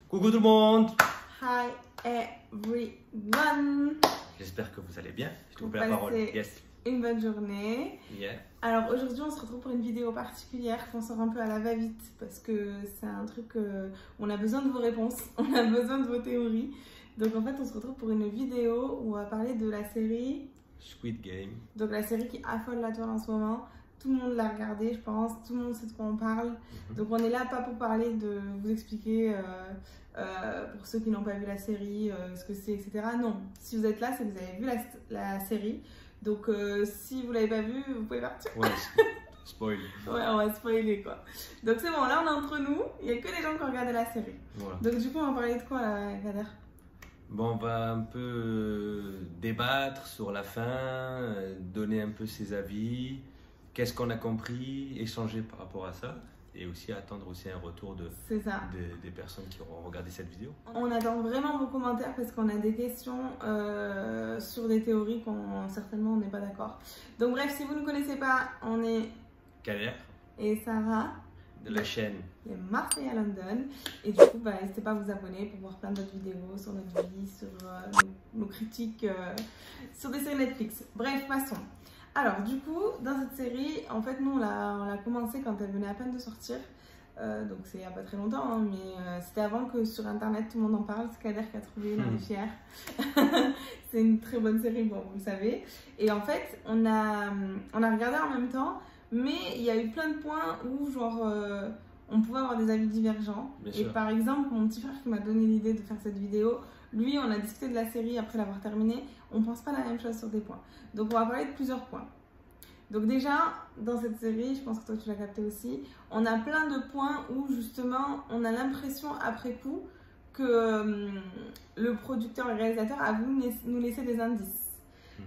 Coucou tout le monde. Hi everyone. J'espère que vous allez bien. Je te Vous coupe la parole. passez Yes. Une bonne journée. Yeah. Alors aujourd'hui on se retrouve pour une vidéo particulière qu'on sort un peu à la va-vite parce que c'est un truc on a besoin de vos réponses, on a besoin de vos théories. Donc en fait on se retrouve pour une vidéo où on va parler de la série Squid Game. Donc la série qui affole la toile en ce moment. Tout le monde l'a regardé, je pense. Tout le monde sait de quoi on parle. Donc on est là pas pour parler de vous expliquer pour ceux qui n'ont pas vu la série ce que c'est, etc. Non, si vous êtes là, c'est que vous avez vu la série. Donc si vous l'avez pas vu, vous pouvez partir. Ouais, spoil. Ouais, on va spoiler quoi. Donc c'est bon, là on est entre nous. Il n'y a que les gens qui ont regardé la série. Voilà. Donc du coup on va parler de quoi là, Kader? Bon, on va un peu débattre sur la fin, donner un peu ses avis, qu'est-ce qu'on a compris, échanger par rapport à ça et aussi attendre aussi un retour C'est ça. des personnes qui auront regardé cette vidéo. On attend vraiment vos commentaires parce qu'on a des questions sur des théories qu'on certainement on n'est pas d'accord. Donc bref, si vous ne connaissez pas, on est Kader et Sarah de la chaîne. les Marseillais à London. Et du coup, n'hésitez pas à vous abonner pour voir plein d'autres vidéos sur notre vie, sur nos critiques, sur des séries Netflix. Bref, passons. Alors du coup, dans cette série, en fait, nous on l'a commencé quand elle venait à peine de sortir. Donc c'est il n'y a pas très longtemps, hein, mais c'était avant que sur internet tout le monde en parle. C'est Kader qui a trouvé, on est fiers. C'est une très bonne série, bon, vous le savez. Et en fait, on a regardé en même temps, mais il y a eu plein de points où genre on pouvait avoir des avis divergents. Bien Et sûr. par exemple, mon petit frère qui m'a donné l'idée de faire cette vidéo, lui on a discuté de la série après l'avoir terminée, on pense pas la même chose sur des points. Donc on va parler de plusieurs points. Donc déjà, dans cette série, je pense que toi tu l'as capté aussi, on a plein de points où justement on a l'impression après coup que le producteur et le réalisateur a voulu nous laisser des indices.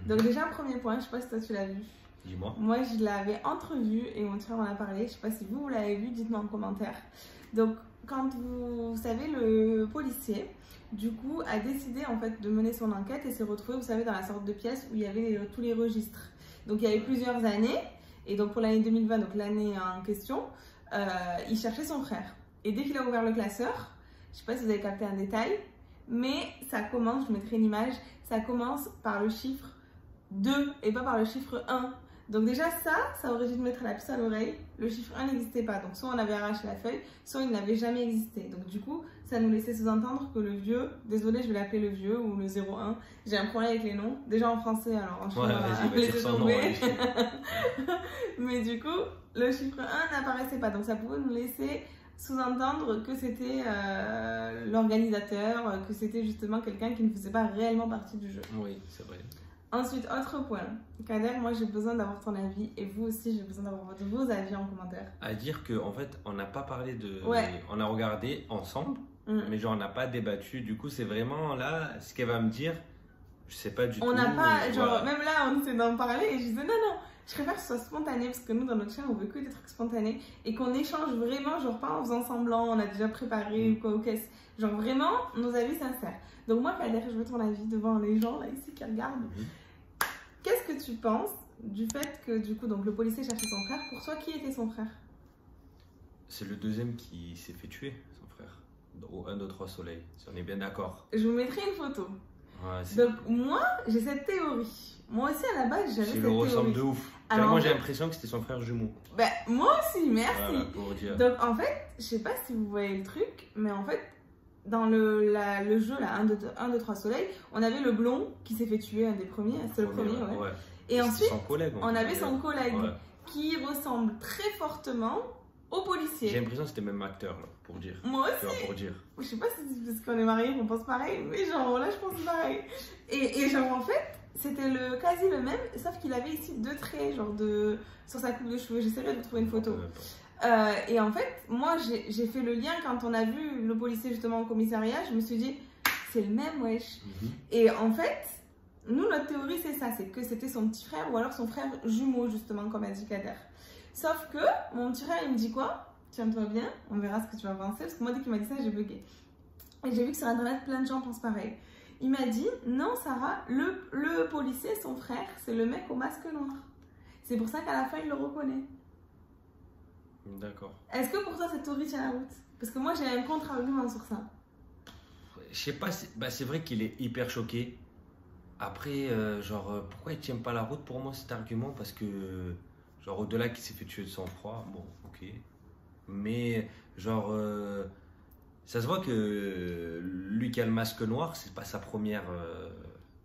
Donc déjà, premier point, je sais pas si toi tu l'as vu. Dis-moi. Moi je l'avais entrevu et mon frère en a parlé, je sais pas si vous l'avez vu, dites-moi en commentaire. Donc quand vous savez, le policier du coup a décidé en fait de mener son enquête et s'est retrouvé, vous savez, dans la sorte de pièce où il y avait tous les registres. Donc il y avait plusieurs années, et donc pour l'année 2020, donc l'année en question, il cherchait son frère. Et dès qu'il a ouvert le classeur, je sais pas si vous avez capté un détail, mais ça commence, je mettrai une image, ça commence par le chiffre 2 et pas par le chiffre 1. Donc déjà ça aurait dû te mettre la puce à l'oreille, le chiffre 1 n'existait pas, donc soit on avait arraché la feuille, soit il n'avait jamais existé. Donc du coup, ça nous laissait sous-entendre que le vieux, désolé je vais l'appeler le vieux ou le 01, j'ai un problème avec les noms, déjà en français alors en chinois, Vas-y, son nom. Mais du coup, le chiffre 1 n'apparaissait pas, donc ça pouvait nous laisser sous-entendre que c'était l'organisateur, que c'était justement quelqu'un qui ne faisait pas réellement partie du jeu. Oui, c'est vrai. Ensuite, autre point. Kader, moi j'ai besoin d'avoir ton avis et vous aussi j'ai besoin d'avoir vos avis en commentaire. À dire qu'en fait, on n'a pas parlé de... Ouais. On a regardé ensemble, mais genre on n'a pas débattu. Du coup, c'est vraiment là, ce qu'elle va me dire, je sais pas du tout. On n'a pas, genre, voilà. même là on essaie d'en parler et je disais non, je préfère que ce soit spontané parce que nous dans notre chaîne on veut que des trucs spontanés et qu'on échange vraiment, genre pas en faisant semblant, on a déjà préparé ou quoi, ok, genre vraiment nos avis sincères. Donc moi Kader, je veux ton avis devant les gens là ici qui regardent. Qu'est-ce que tu penses du fait que du coup donc le policier cherchait son frère? Pour toi, qui était son frère? C'est le deuxième qui s'est fait tuer, son frère, au 1, 2, 3 soleil, si on est bien d'accord. Je vous mettrai une photo. Ouais, Donc moi, j'ai cette théorie. Moi aussi à la base, j'avais cette il le théorie. ressemble de ouf. Alors, moi en j'ai fait- l'impression que c'était son frère jumeau. Ben, moi aussi, merci. Voilà, pour dire. Donc en fait, je sais pas si vous voyez le truc, mais en fait, dans le jeu là, 1, 2, 3 soleil, on avait le blond qui s'est fait tuer, un des premiers, c'est le premier, ouais. Et C'était ensuite, son collègue, on avait son collègue Ouais. qui ressemble très fortement au J'ai policier. l'impression que c'était même acteur, là, pour dire. Moi Tu aussi. vois, pour dire. Je sais pas si c'est parce qu'on est mariés qu'on pense pareil, mais genre là je pense pareil. Et genre en fait, c'était quasi le même, sauf qu'il avait ici deux traits, genre sur sa coupe de cheveux. J'essaierai de trouver une photo. Et en fait, moi j'ai fait le lien quand on a vu le policier justement au commissariat, je me suis dit, c'est le même, wesh. Et en fait, nous notre théorie c'est ça, c'est que c'était son petit frère ou alors son frère jumeau justement, comme a dit Kader. Sauf que mon petit frère il me dit quoi? Tiens-toi bien, on verra ce que tu vas penser, parce que moi dès qu'il m'a dit ça j'ai bugué. Et j'ai vu que sur internet plein de gens pensent pareil. Il m'a dit, non Sarah, le policier, son frère, c'est le mec au masque noir. C'est pour ça qu'à la fin il le reconnaît. D'accord. Est-ce que pour toi cette théorie tient la route? Parce que moi j'ai un contre-argument sur ça. Je sais pas, c'est vrai qu'il est hyper choqué. Après, pourquoi il tient pas la route pour moi cet argument? Parce que, genre, au-delà qu'il s'est fait tuer de sang-froid, bon, ok. Mais, ça se voit que lui qui a le masque noir, c'est pas sa première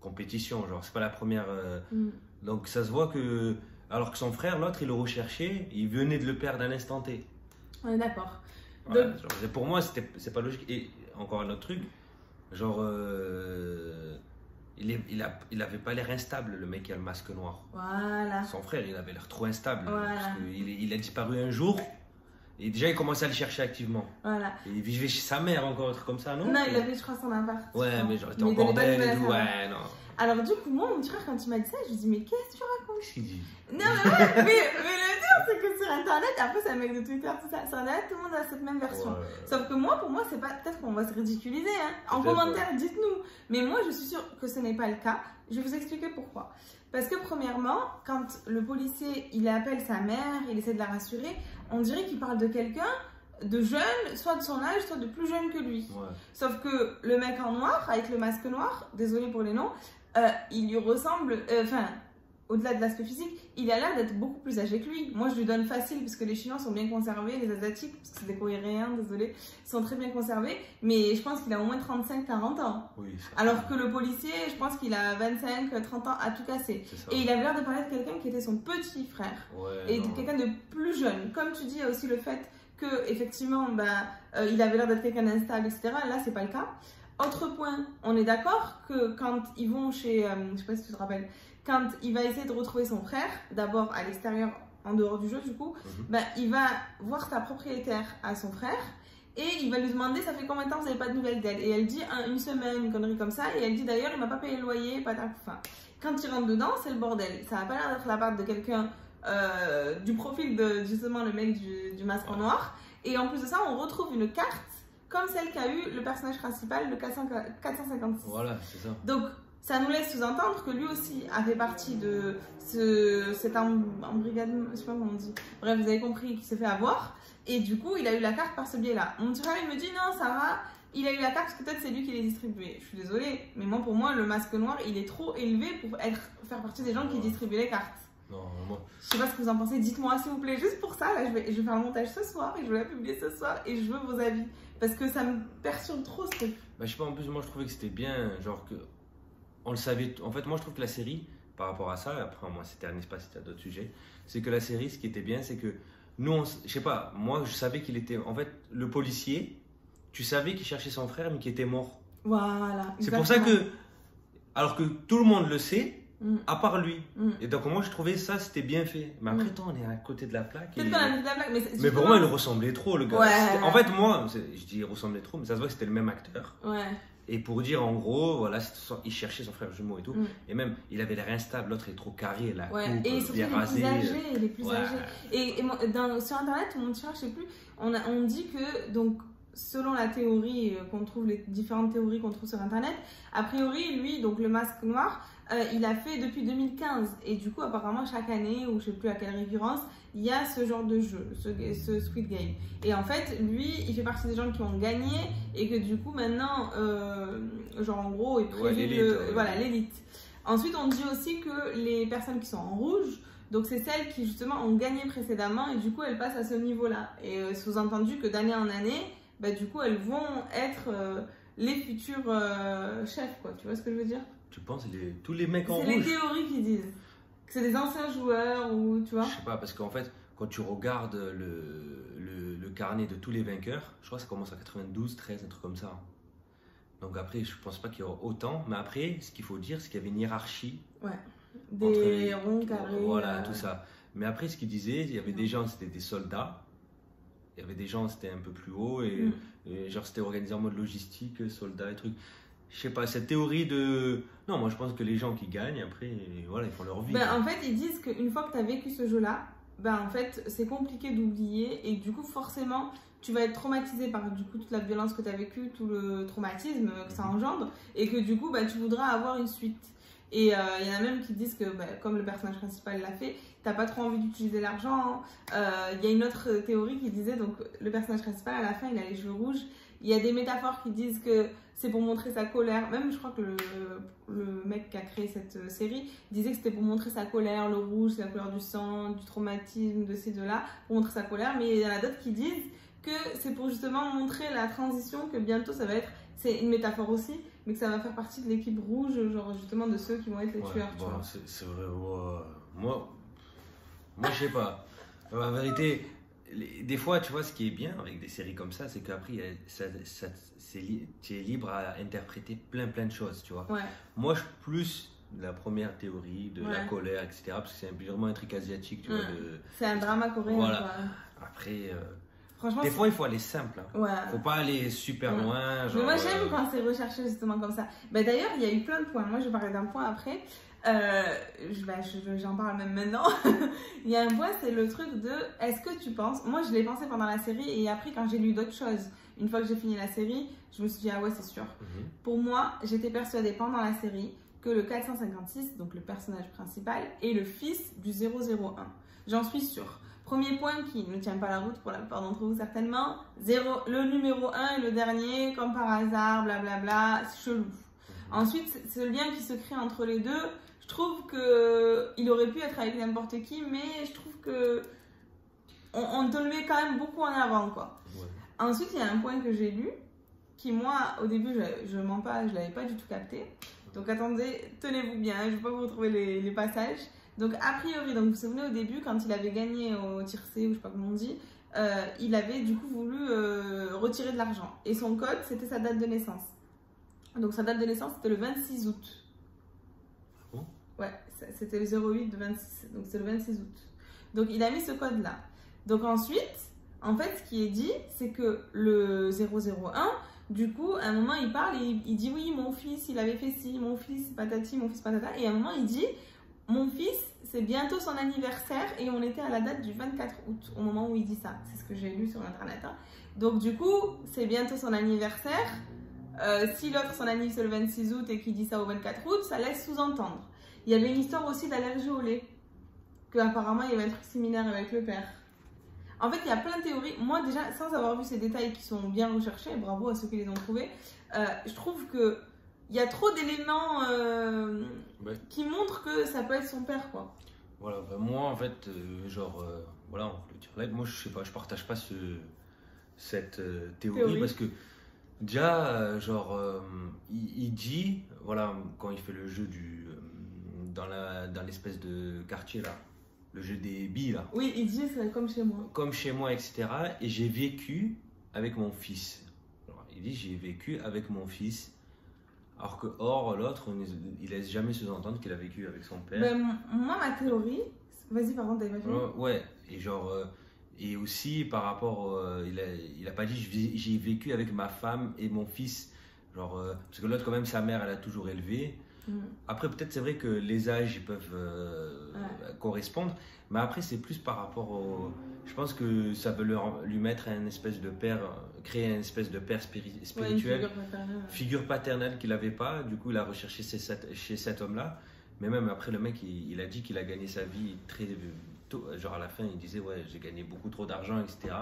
compétition, genre, c'est pas la première. Donc, ça se voit que, alors que son frère, l'autre, il le recherchait, il venait de le perdre à l'instant T. On est d'accord. Voilà, Donc, pour moi, c'est pas logique. Et encore un autre truc, genre, il avait pas l'air instable, le mec qui a le masque noir. voilà. Son frère, il avait l'air trop instable. Voilà. Parce il a disparu un jour. Et déjà, il commençait à le chercher activement. Voilà. Et il vivait chez sa mère encore, un truc comme ça, non? Non, il avait, je crois, son appart. Ouais, mais genre, il était Mais en il donnait pas de bordel et nouvelles à tout. sa mère. Ouais, non. Alors, du coup, moi, mon petit frère, quand il m'a dit ça, je lui ai dit, mais qu'est-ce que tu racontes? Qu'est-ce qu'il dit? Non, mais ouais, mais le pire, c'est que sur Internet, après, c'est un mec de Twitter, tout ça. Sur Internet, tout le monde a cette même version. Ouais. Sauf que moi, pour moi, c'est pas. Peut-être qu'on va se ridiculiser, hein. En Peut-être, commentaire, dites-nous. Mais moi, je suis sûre que ce n'est pas le cas. Je vais vous expliquer pourquoi. Parce que, premièrement, quand le policier, il appelle sa mère, il essaie de la rassurer, on dirait qu'il parle de quelqu'un de jeune, soit de son âge, soit de plus jeune que lui. Ouais. Sauf que le mec en noir, avec le masque noir, désolé pour les noms, il lui ressemble, au-delà de l'aspect physique, il a l'air d'être beaucoup plus âgé que lui. Moi, je lui donne facile, parce que les Chinois sont bien conservés, les Asiatiques, parce que c'est des Coréens, désolé, sont très bien conservés, mais je pense qu'il a au moins 35-40 ans. Oui, Alors que le policier, je pense qu'il a 25-30 ans à tout casser. Et il avait l'air de parler de quelqu'un qui était son petit frère. Ouais, Et de quelqu'un de plus jeune. Comme tu dis, il y a aussi le fait que effectivement, il avait l'air d'être quelqu'un d'instable, etc. Là, c'est pas le cas. Autre point, on est d'accord que quand ils vont chez, je sais pas si tu te rappelles, quand il va essayer de retrouver son frère, d'abord à l'extérieur, en dehors du jeu du coup, il va voir sa propriétaire à son frère et il va lui demander ça fait combien de temps vous n'avez pas de nouvelles d'elle, et elle dit une semaine, une connerie comme ça, et elle dit d'ailleurs il m'a pas payé le loyer, enfin, quand il rentre dedans c'est le bordel, ça n'a pas l'air d'être la part de quelqu'un du profil de justement le mec du masque en noir, et en plus de ça on retrouve une carte comme celle qu'a eu le personnage principal, le 456. Voilà, c'est ça. Donc, ça nous laisse sous-entendre que lui aussi a fait partie de cet embrigadement, je sais pas comment on dit. Bref, vous avez compris, qu'il s'est fait avoir. Et du coup, il a eu la carte par ce biais-là. Mon petit frère, il me dit, non, Sarah, il a eu la carte parce que peut-être c'est lui qui l'a distribuée. Je suis désolée, mais moi, pour moi, le masque noir, il est trop élevé pour faire partie des gens qui distribuent les cartes. Non, moi. Je sais pas ce que vous en pensez, dites-moi s'il vous plaît, juste pour ça, là, je vais faire le montage ce soir et je vais la publier ce soir et je veux vos avis. Parce que ça me perturbe trop ce truc. Bah, je sais pas, en plus, moi je trouvais que c'était bien, genre que. On le savait. En fait, moi je trouve que la série, par rapport à ça, après, moi c'était un espace, c'était d'autres sujets, c'est que la série, ce qui était bien, c'est que nous, je sais pas, moi je savais qu'il était. En fait, le policier, tu savais qu'il cherchait son frère, mais qu'il était mort. Voilà. C'est pour ça que. Alors que tout le monde le sait, à part lui. Et donc, moi je trouvais ça, c'était bien fait. Mais après, on est à côté de la plaque. Peut-être qu'on a mis de la plaque, mais pour moi, il ressemblait trop, le gars. Ouais. En fait, moi, je dis il ressemblait trop, mais ça se voit que c'était le même acteur. Ouais. Et pour dire en gros, voilà, il cherchait son frère jumeau et tout. Et même, il avait l'air instable, l'autre est trop carré, la coupe, et surtout, bien rasé. Il est plus âgé. Et sur internet, mon petit frère, je sais plus, on dit que, donc, selon la théorie qu'on trouve, les différentes théories qu'on trouve sur internet, a priori, lui, donc le masque noir, il a fait depuis 2015. Et du coup, apparemment, chaque année, ou je sais plus à quelle récurrence, il y a ce genre de jeu, ce Squid Game. Et en fait, lui, il fait partie des gens qui ont gagné et que du coup, maintenant, genre en gros, il prévu voilà, l'élite. Ensuite, on dit aussi que les personnes qui sont en rouge, donc c'est celles qui justement ont gagné précédemment et du coup, elles passent à ce niveau-là. Et sous-entendu que d'année en année, du coup, elles vont être les futurs chefs, quoi. Tu vois ce que je veux dire? Tu penses tous les mecs en rouge? C'est les théories qui disent que c'est des anciens joueurs ou tu vois. Je sais pas, parce qu'en fait, quand tu regardes le carnet de tous les vainqueurs, je crois que ça commence à 92, 13, un truc comme ça. Donc après, je pense pas qu'il y aura autant. Mais après, ce qu'il faut dire, c'est qu'il y avait une hiérarchie. Ouais. Des ronds, carrés. Voilà, tout ça. Mais après, ce qu'il disait, il y avait des gens, c'était des soldats. Il y avait des gens, c'était un peu plus haut. Et genre, c'était organisé en mode logistique, soldats et trucs. Je sais pas, cette théorie de... Non, moi je pense que les gens qui gagnent, après, voilà, ils font leur vie. En fait, ils disent qu'une fois que tu as vécu ce jeu-là, en fait, c'est compliqué d'oublier. Et du coup, forcément, tu vas être traumatisé par du coup toute la violence que tu as vécue, tout le traumatisme que ça engendre. Et que du coup, tu voudras avoir une suite. Et il y en a même qui disent que, comme le personnage principal l'a fait, t'as pas trop envie d'utiliser l'argent. Il y a une autre théorie qui disait, donc le personnage principal, à la fin, il a les cheveux rouges. Il y a des métaphores qui disent que c'est pour montrer sa colère. Même, je crois que le mec qui a créé cette série disait que c'était pour montrer sa colère. Le rouge, c'est la couleur du sang, du traumatisme, de ci, de là, pour montrer sa colère. Mais il y en a d'autres qui disent que c'est pour justement montrer la transition, que bientôt ça va être, c'est une métaphore aussi, mais que ça va faire partie de l'équipe rouge, genre justement de ceux qui vont être les tueurs. Bon, c'est vrai, moi je sais pas. En vérité, des fois, tu vois, ce qui est bien avec des séries comme ça, c'est qu'après, tu es libre à interpréter plein de choses, tu vois. Ouais. Moi, je suis plus de la première théorie, de la colère, etc. Parce que c'est vraiment un truc asiatique, tu vois. C'est un drama coréen. Voilà. Quoi. Après, franchement, des fois, il faut aller simple. Hein. Ouais. Faut pas aller super loin. Genre, mais moi, j'aime quand c'est recherché justement comme ça. Bah, d'ailleurs, il y a eu plein de points. Moi, je vais parler d'un point après. J'en parle même maintenant. Il y a un point, c'est le truc de est-ce que tu penses. Moi, je l'ai pensé pendant la série et après, quand j'ai lu d'autres choses, une fois que j'ai fini la série, je me suis dit, ah ouais, c'est sûr. Pour moi, j'étais persuadée pendant la série que le 456, donc le personnage principal, est le fils du 001. J'en suis sûre. Premier point qui ne tient pas la route pour la plupart d'entre vous certainement, le numéro 1 et le dernier, comme par hasard, blablabla, chelou. Ensuite, ce lien qui se crée entre les deux, je trouve qu'il aurait pu être avec n'importe qui, mais je trouve que on te le met quand même beaucoup en avant, quoi. Ouais. Ensuite, il y a un point que j'ai lu, qui moi, au début, je mens pas, je l'avais pas du tout capté. Donc attendez, tenez-vous bien, je vais pas vous retrouver les passages. Donc a priori, donc vous vous souvenez au début, quand il avait gagné au tiercé, ou je sais pas comment on dit, il avait du coup voulu retirer de l'argent. Et son code, c'était sa date de naissance. Donc sa date de naissance, c'était le 26 août. Oh. Ouais, c'était le 08 de 26, donc c'est le 26 août. Donc il a mis ce code-là. Donc ensuite, en fait, ce qui est dit, c'est que le 001, du coup, à un moment, il parle et il dit oui, mon fils, il avait fait ci, mon fils, patati, mon fils, patata. Et à un moment, il dit, mon fils, c'est bientôt son anniversaire et on était à la date du 24 août, au moment où il dit ça. C'est ce que j'ai lu sur Internet. Hein. Donc du coup, c'est bientôt son anniversaire. Si l'autre, son anniversaire c'est le 26 août et qu'il dit ça au 24 août, ça laisse sous-entendre. Il y avait une histoire aussi d'allergie au lait. Qu'apparemment, il y avait un truc similaire avec le père. En fait, il y a plein de théories. Moi, déjà, sans avoir vu ces détails qui sont bien recherchés, bravo à ceux qui les ont trouvés, je trouve que il y a trop d'éléments qui montrent que ça peut être son père, quoi. Voilà, bah moi, en fait, voilà, on peut le dire là. Moi, je sais pas, je partage pas cette théorie parce que déjà, il dit, voilà, quand il fait le jeu dans l'espèce de quartier là, le jeu des billes là. Oui, il dit c'est comme chez moi. Comme chez moi, etc. Et j'ai vécu avec mon fils. Alors, il dit j'ai vécu avec mon fils. Alors que l'autre, il laisse jamais sous-entendre qu'il a vécu avec son père. Ben, moi, ma théorie, vas-y, par contre, t'as imaginé. Ouais, et et aussi par rapport, il a pas dit j'ai vécu avec ma femme et mon fils. Parce que l'autre, quand même, sa mère, elle a toujours élevé. Après, peut-être c'est vrai que les âges ils peuvent correspondre, mais après, c'est plus par rapport au. Je pense que ça veut lui mettre un espèce de père, créer un espèce de père spirituel, figure paternelle qu'il n'avait pas. Du coup, il a recherché chez cet homme-là. Mais même après, le mec, il a dit qu'il a gagné sa vie très tôt. Genre à la fin, il disait ouais, j'ai gagné beaucoup trop d'argent, etc.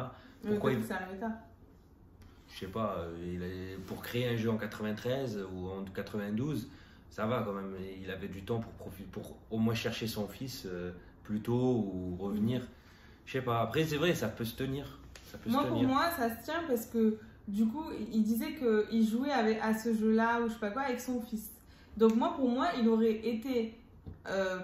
Pourquoi il s'est arrivé ça? Je sais pas. Pour créer un jeu en 93 ou en 92. Ça va quand même, il avait du temps pour au moins chercher son fils plus tôt ou revenir. Je sais pas, après c'est vrai, ça peut se tenir. Pour moi, ça se tient parce que du coup, il disait qu'il jouait à ce jeu-là ou je sais pas quoi avec son fils. Donc moi, pour moi, il aurait été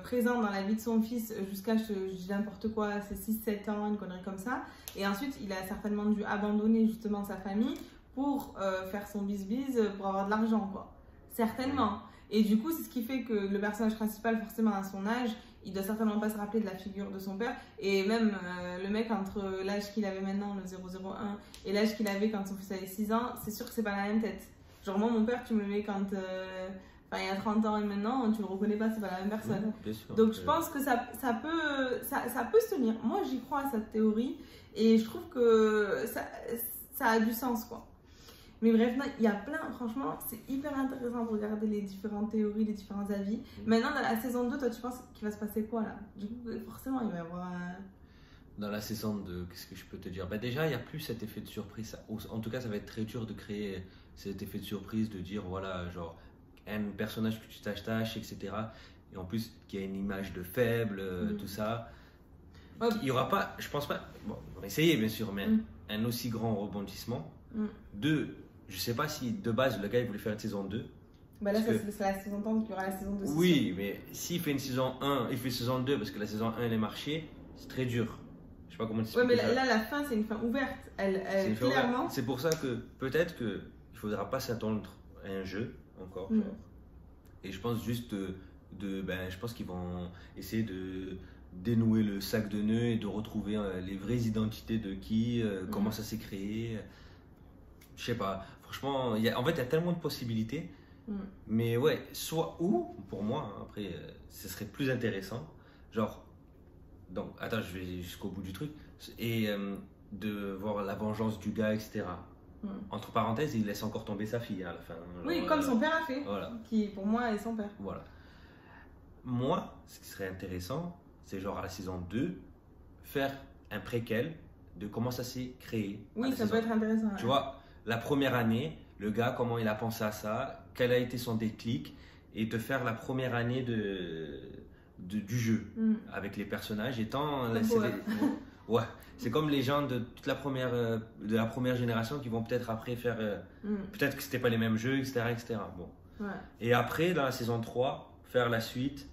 présent dans la vie de son fils jusqu'à, je dis n'importe quoi, c'est 6-7 ans, une connerie comme ça. Et ensuite, il a certainement dû abandonner justement sa famille pour faire son bis-bis, pour avoir de l'argent, quoi. Certainement. Et du coup, c'est ce qui fait que le personnage principal, forcément à son âge, il doit certainement pas se rappeler de la figure de son père. Et même le mec, entre l'âge qu'il avait maintenant, le 001, et l'âge qu'il avait quand son fils avait 6 ans, c'est sûr que c'est pas la même tête. Genre moi, mon père, tu me le mets quand il y a 30 ans et maintenant, tu le reconnais pas, c'est pas la même personne. Bien sûr, donc je pense que ça peut se tenir. Moi, j'y crois à cette théorie et je trouve que ça a du sens, quoi. Mais bref, il y a plein, franchement, c'est hyper intéressant de regarder les différentes théories, les différents avis. Maintenant, dans la saison 2, toi, tu penses qu'il va se passer quoi, là? Du coup, forcément, il va y avoir dans la saison 2, qu'est-ce que je peux te dire? Bah déjà, il n'y a plus cet effet de surprise. En tout cas, ça va être très dur de créer cet effet de surprise, de dire, voilà, genre, un personnage que tu t'attaches, etc. Et en plus, qu'il y a une image de faible, tout ça. Ouais. Il n'y aura pas, je pense pas, bon, on va essayer bien sûr, mais un aussi grand rebondissement. Deux, je sais pas si de base, le gars, il voulait faire une saison 2. Bah là, c'est la saison 1, donc il y aura la saison 2. Oui, mais s'il fait une saison 1, il fait saison 2 parce que la saison 1 elle est marché, c'est très dur. Je sais pas comment t'expliquer. Ouais, mais là, la fin, c'est une fin ouverte. Elle clairement. C'est pour ça que peut-être qu'il ne faudra pas s'attendre à un jeu encore. Genre. Et je pense juste je pense qu'ils vont essayer de dénouer le sac de nœuds et de retrouver les vraies identités de qui, comment ça s'est créé. Je sais pas. Franchement, en fait, il y a tellement de possibilités. Mais ouais, soit ou, pour moi, hein, après, ce serait plus intéressant. Genre, donc, attends, je vais jusqu'au bout du truc. Et de voir la vengeance du gars, etc. Entre parenthèses, il laisse encore tomber sa fille à la fin. Genre, oui, comme son père a fait. Voilà. Qui, pour moi, est son père. Voilà. Moi, ce qui serait intéressant, c'est genre à la saison 2, faire un préquel de comment ça s'est créé. Oui, ça peut être intéressant. Tu vois, la première année, le gars, comment il a pensé à ça, quel a été son déclic, et te faire la première année du jeu avec les personnages étant ouais, c'est comme les gens de toute la première génération qui vont peut-être après faire peut-être que c'était pas les mêmes jeux, etc. Bon. Et après dans la saison 3 faire la suite,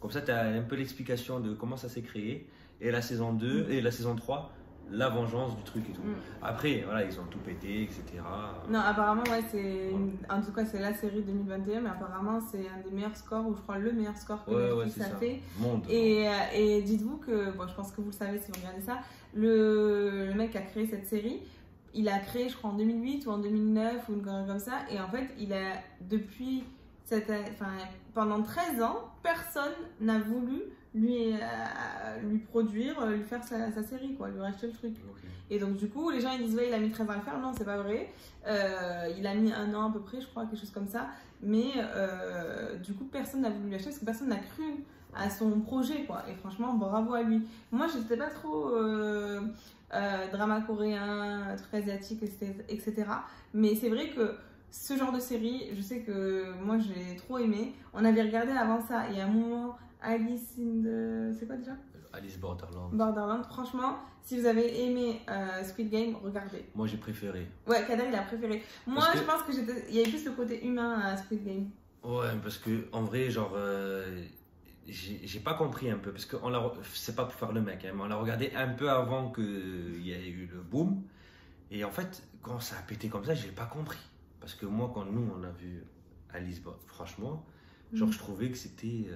comme ça tu as un peu l'explication de comment ça s'est créé, et la saison 2 et la saison 3 la vengeance du truc et tout. Après, voilà, ils ont tout pété, etc. Non, apparemment, ouais, en tout cas, c'est la série 2021, mais apparemment, c'est un des meilleurs scores, ou je crois le meilleur score que Netflix a fait. Monde. Et dites-vous que, bon, je pense que vous le savez si vous regardez ça, le mec qui a créé cette série, il a créé, je crois, en 2008 ou en 2009 ou une connerie comme ça, et en fait, il a, depuis, pendant 13 ans, personne n'a voulu lui produire, lui faire sa série, quoi, lui racheter le truc. Et donc du coup, les gens ils disent ouais, il a mis 13 ans à le faire. Non, c'est pas vrai. Il a mis 1 an à peu près, je crois, quelque chose comme ça. Mais du coup, personne n'a voulu lui acheter parce que personne n'a cru à son projet, quoi. Et franchement, bravo à lui. Moi, je n'étais pas trop drama coréen, truc asiatique, etc. Mais c'est vrai que ce genre de série, je sais que moi, j'ai trop aimé. On avait regardé avant ça, et à un moment, Alice c'est quoi déjà? Alice Borderland. Borderland, franchement, si vous avez aimé Squid Game, regardez. Moi j'ai préféré. Ouais, Kader il a préféré. Moi je pense qu'il y avait plus le côté humain à Squid Game. Ouais, parce que en vrai, genre, j'ai pas compris un peu, parce que c'est pas pour faire le mec, hein, mais on l'a regardé un peu avant qu'il y ait eu le boom. Et en fait, quand ça a pété comme ça, j'ai pas compris. Parce que moi, quand nous on a vu Alice, franchement, genre je trouvais que c'était.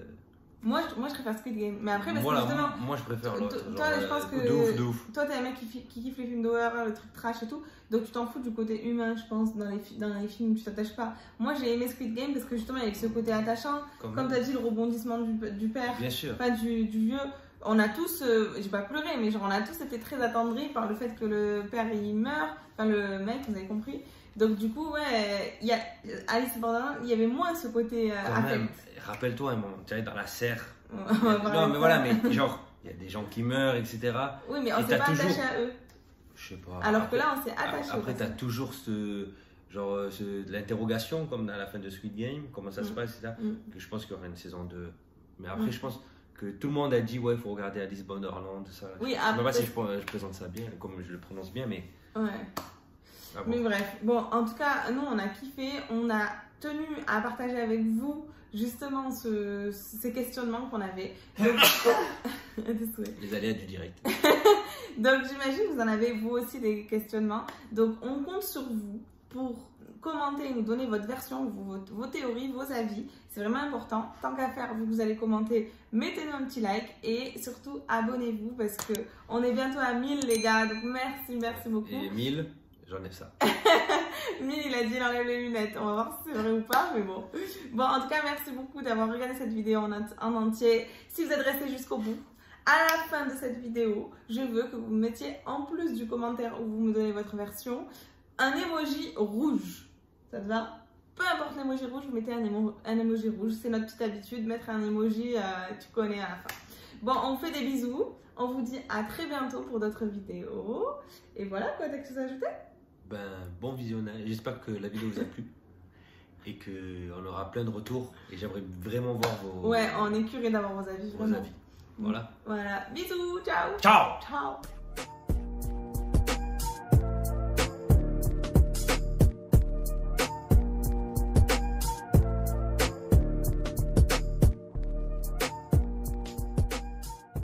Moi, je préfère Squid Game. Mais après, parce voilà, que justement, moi je préfère l'autre. Toi, je pense que de ouf. Toi, t'es un mec qui kiffe les films d'horreur, le truc trash et tout. Donc, tu t'en fous du côté humain, je pense, dans les films où tu t'attaches pas. Moi, j'ai aimé Squid Game parce que justement, il y avait ce côté attachant. Comme t'as dit, le rebondissement du père, bien sûr. Enfin, du vieux. On a tous, j'ai pas pleuré, mais genre, on a tous été très attendris par le fait que le père il meurt. Enfin, le mec, vous avez compris. Donc du coup, ouais, il y a Alice Borderland, il y avait moins ce côté affect. Rappelle-toi, tu es dans la serre. Non, mais voilà, mais genre, il y a des gens qui meurent, etc. Oui, mais on s'est pas attaché à eux. Je sais pas. Alors après, que là, on s'est attaché. Après, tu as toujours de l'interrogation, comme à la fin de Squid Game, comment ça se passe, etc. Que je pense qu'il y aura une saison 2. Mais après, je pense que tout le monde a dit, ouais, il faut regarder Alice Borderland, tout ça. Oui, je ne sais pas si je présente ça bien, comme je le prononce bien, mais. Ouais. Ah bon. Mais bref, bon, en tout cas, nous on a kiffé, on a tenu à partager avec vous justement ces questionnements qu'on avait. Donc, les aléas du direct. Donc j'imagine que vous en avez vous aussi des questionnements. Donc on compte sur vous pour commenter et nous donner votre version, vos théories, vos avis. C'est vraiment important. Tant qu'à faire, vous allez commenter, mettez-nous un petit like et surtout abonnez-vous parce qu'on est bientôt à 1000 les gars. Donc merci beaucoup. Et 1000 j'en ai ça. 1000, il a dit il enlève les lunettes. On va voir si c'est vrai ou pas, mais bon. Bon, en tout cas, merci beaucoup d'avoir regardé cette vidéo en entier. Si vous êtes resté jusqu'au bout, à la fin de cette vidéo, je veux que vous mettiez, en plus du commentaire où vous me donnez votre version, un emoji rouge. Ça te va? Peu importe l'emoji rouge, vous mettez un emoji rouge. C'est notre petite habitude, mettre un emoji, tu connais à la fin. Bon, on fait des bisous. On vous dit à très bientôt pour d'autres vidéos. Et voilà, quoi, t'as quelque chose à ajouter? Bon visionnage. J'espère que la vidéo vous a plu. Et qu'on aura plein de retours. Et j'aimerais vraiment voir Ouais, on est curieux d'avoir vos avis. Vos avis. Voilà. Voilà. Bisous. Ciao. Ciao. Ciao.